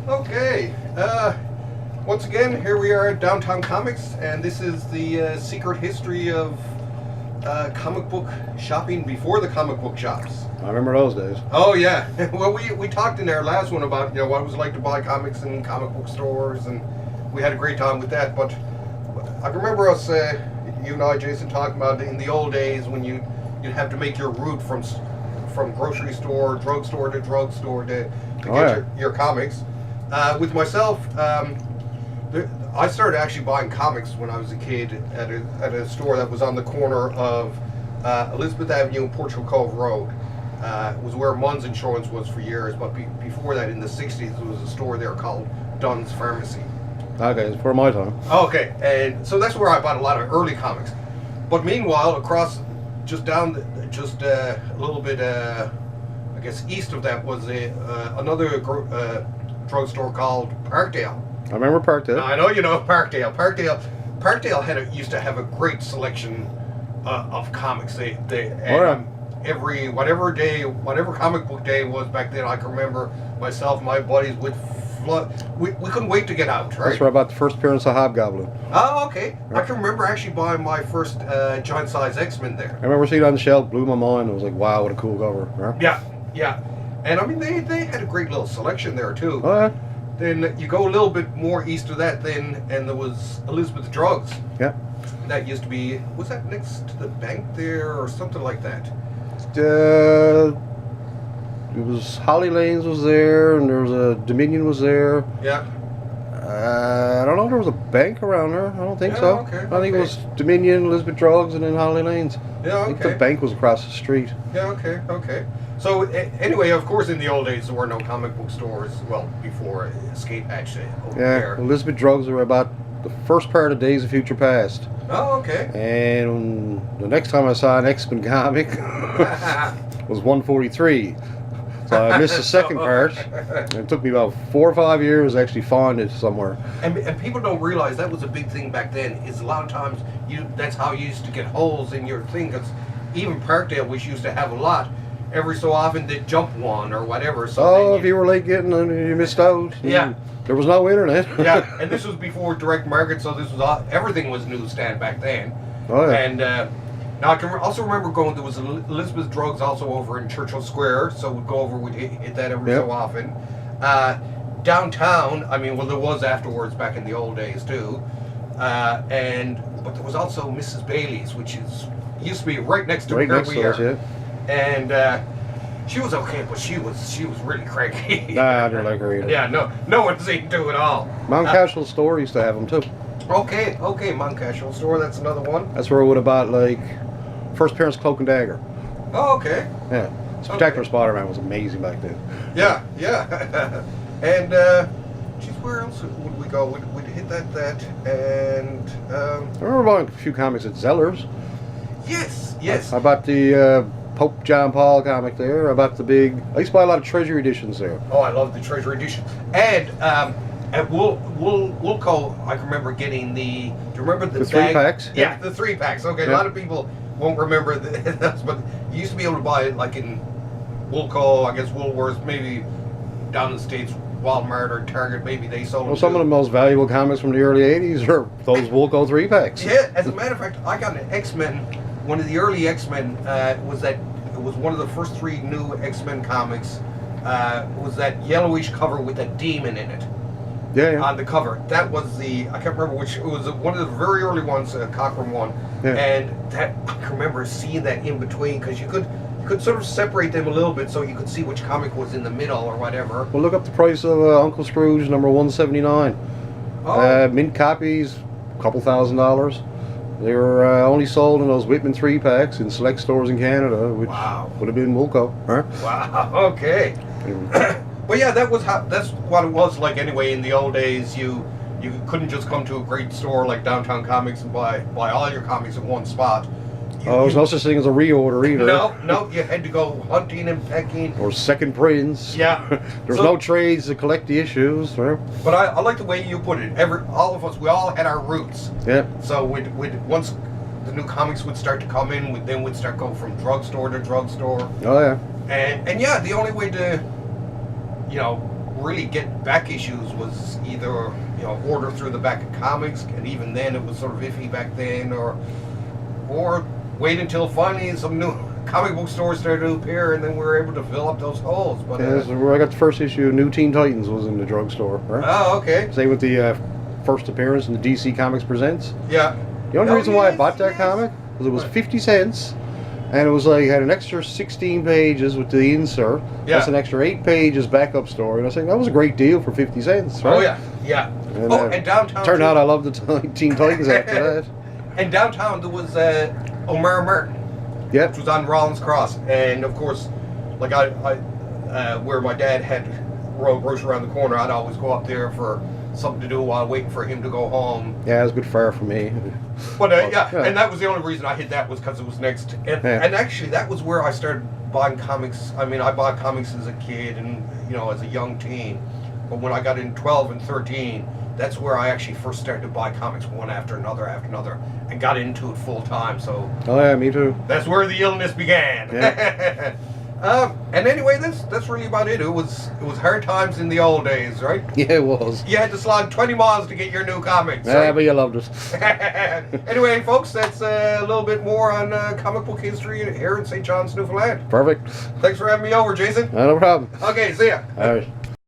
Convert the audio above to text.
Okay. Once again, here we are at Downtown Comics, and this is the secret history of comic book shopping before the comic book shops. I remember those days. Oh yeah. Well, we talked in our last one about what it was like to buy comics in comic book stores, and we had a great time with that. But I remember us, you and I, Jason, talking about in the old days when you'd have to make your route from grocery store, drugstore to drugstore to get your comics. With myself, I started actually buying comics when I was a kid at a store that was on the corner of Elizabeth Avenue and Portugal Cove Road. It was where Munn's Insurance was for years, but before that, in the 60s, there was a store there called Dunn's Pharmacy. Okay, it's before my time. Okay, and so that's where I bought a lot of early comics. But meanwhile, across, just a little bit, I guess, east of that was another drugstore called Parkdale. I remember Parkdale. I know you know Parkdale. Parkdale used to have a great selection of comics. Every whatever comic book day was back then, I can remember myself and my buddies would flood. We couldn't wait to get out, right? That's where I bought the first appearance of Hobgoblin. Oh, okay. Right. I can remember actually buying my first giant size X-Men there. I remember seeing it on the shelf, blew my mind. I was like, wow, what a cool cover. Right? Yeah. And I mean, they had a great little selection there too. Oh, yeah. Then you go a little bit more east of that then, and there was Elizabeth Drugs. Yeah. That used to be, was that next to the bank there or something like that? It was Holly Lanes was there, and there was a Dominion was there. Yeah. I don't know if there was a bank around there. I don't think so. Okay, I think it was Dominion, Elizabeth Drugs, and then Holly Lanes. Yeah, okay. I think the bank was across the street. Yeah, okay. So anyway, of course, in the old days there were no comic book stores. Well, before Escape actually over there. Elizabeth Drugs were about the first part of Days of Future Past. Oh, okay. And the next time I saw an X-Men comic was 143. So I missed the second part. And it took me about 4 or 5 years to actually find it somewhere. And people don't realize that was a big thing back then. Is a lot of times that's how you used to get holes in your thing. Because even Parkdale, which used to have a lot, every so often they'd jump one or whatever. So if you were late getting it, you missed out. Yeah. There was no internet. Yeah, and this was before direct market, so this was everything was newsstand back then. Oh yeah. And now I can also remember there was Elizabeth Drugs also over in Churchill Square, so we'd go over, we'd hit that every so often. Downtown, there was afterwards back in the old days too. But there was also Mrs. Bailey's, which used to be right next to where we are. Yeah. And she was okay, but she was really cranky. Nah, I didn't like her either. Yeah, no one seemed to at all. Mount Cashel store used to have them too. Okay, Mount Cashel store, that's another one. That's where I would have bought like first appearance Cloak and Dagger. Oh, okay. Yeah. Spectacular Spider-Man was amazing back then. Yeah. And where else would we go? We'd hit that, and I remember buying a few comics at Zeller's. Yes. I bought the Pope John Paul comic there. I bought I used to buy a lot of Treasury editions there. Oh, I love the Treasury edition. And at Woolco, I can remember getting do you remember the 3-packs? Yeah, the 3-packs. Okay, a lot of people won't remember this, but you used to be able to buy it like in Woolco, I guess Woolworths, maybe down in the States, Walmart or Target, maybe they sold them. Well, some of the most valuable comics from the early 80s are those Woolco 3-packs. Yeah, as a matter of fact, I got an X-Men. One of the early X-Men was one of the first 3 new X-Men comics. Was that yellowish cover with a demon in it? Yeah. On the cover, that was I can't remember which. It was one of the very early ones, Cochran one, and that I can remember seeing that in between because you could sort of separate them a little bit so you could see which comic was in the middle or whatever. Well, look up the price of Uncle Scrooge number 179. Oh. Mint copies, a couple $1,000s. They were only sold in those Whitman 3-packs in select stores in Canada, which would have been Woolco. Huh? Wow. Okay. Well, yeah, that's what it was like anyway. In the old days, you couldn't just come to a great store like Downtown Comics and buy all your comics in one spot. There's no such thing as a reorder either. No, you had to go hunting and pecking. Or second prints. Yeah. There's no trades to collect the issues. Right? But I like the way you put it. All of us, we all had our roots. Yeah. So we'd once the new comics would start to come in, then we'd start going from drugstore to drugstore. Oh yeah. And yeah, the only way to really get back issues was either order through the back of comics, and even then it was sort of iffy back then, or wait until finally some new comic book stores started to appear, and then we were able to fill up those holes. But Yeah, so where I got the first issue of New Teen Titans was in the drugstore. Right? Oh, okay. Same with the first appearance in the DC Comics Presents. Yeah. The only reason why I bought that yes. comic was it was 50 cents, and it was like had an extra 16 pages with the insert, Yeah. plus an extra 8 pages backup story, and I was thinking that was a great deal for 50 cents. Right? Oh yeah, yeah. And, and downtown. Turned too. out I loved the Teen Titans after that. And downtown there was O'Mara Martin, Yep. which was on Rollins Cross, and of course, like I where my dad had Royal Grocery around the corner, I'd always go up there for something to do while waiting for him to go home. Yeah, it was a good fare for me. But yeah, and that was the only reason I hit that was because it was next. And, and actually, that was where I started buying comics. I mean, I bought comics as a kid and as a young teen. But when I got in 12 and 13, that's where I actually first started to buy comics one after another, and got into it full time. So Oh yeah, me too. that's where the illness began. Yeah. And anyway, that's really about it. It was hard times in the old days, right? Yeah, it was. You had to slog 20 miles to get your new comics. Yeah, Right? but you loved it. Anyway, folks, that's a little bit more on comic book history here in St. John's, Newfoundland. Perfect. Thanks for having me over, Jason. No problem. Okay, see ya. All right.